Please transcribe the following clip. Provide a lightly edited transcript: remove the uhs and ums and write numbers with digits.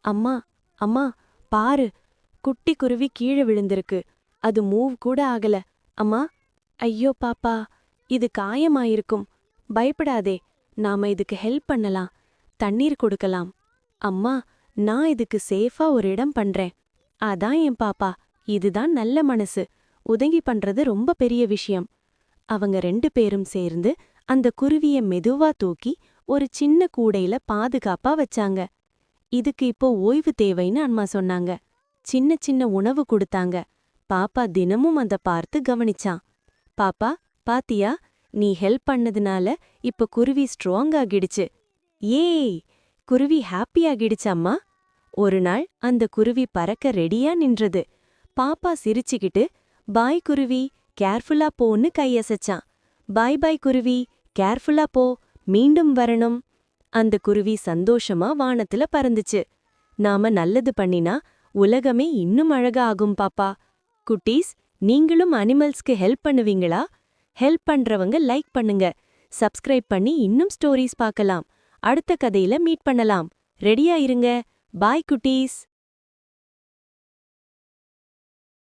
அம்மா அம்மா பாரு, குட்டி குருவி கீழே விழுந்திருக்கு. அது மூவ் கூட ஆகல. அம்மா. ஐயோ பாப்பா, இது காயமாயிருக்கும். பயப்படாதே, நாம இதுக்கு ஹெல்ப் பண்ணலாம். தண்ணீர் கொடுக்கலாம். அம்மா, நான் இதுக்கு சேஃபா ஒரு இடம் பண்றேன். அதான் என் பாப்பா, இதுதான் நல்ல மனசு. உதவி பண்றது ரொம்ப பெரிய விஷயம். அவங்க 2 பேரும் சேர்ந்து அந்த குருவிய மெதுவா தூக்கி ஒரு சின்ன கூடையில பாதுகாப்பா வச்சாங்க. இதுக்கு இப்போ ஓய்வு தேவைன்னு அம்மா சொன்னாங்க. சின்ன சின்ன உணவு கொடுத்தாங்க. பாப்பா தினமும் அத பார்த்து கவனிச்சான். பாப்பா, பாத்தியா, நீ ஹெல்ப் பண்ணதுனால இப்ப குருவி ஸ்ட்ராங் ஆகிடுச்சு. ஏய், குருவி ஹாப்பி ஆகிடுச்சு அம்மா. ஒரு நாள் அந்த குருவி பறக்க ரெடியா நின்றது. பாப்பா சிரிச்சுக்கிட்டு, பாய் குருவி, கேர்ஃபுல்லா போன்னு கையசைச்சான். பாய் பாய் குருவி, கேர்ஃபுல்லா போ, மீண்டும் வரணும். அந்த குருவி சந்தோஷமா வானத்துல பறந்துச்சு. நாம நல்லது பண்ணினா உலகமே இன்னும் அழகா ஆகும் பாப்பா. குட்டீஸ், நீங்களும் அனிமல்ஸ்க்கு ஹெல்ப் பண்ணுவீங்களா? ஹெல்ப் பண்றவங்க லைக் பண்ணுங்க. சப்ஸ்கிரைப் பண்ணி இன்னும் ஸ்டோரீஸ் பார்க்கலாம். அடுத்த கதையில மீட் பண்ணலாம். ரெடியா இருங்க. பாய் குட்டீஸ்.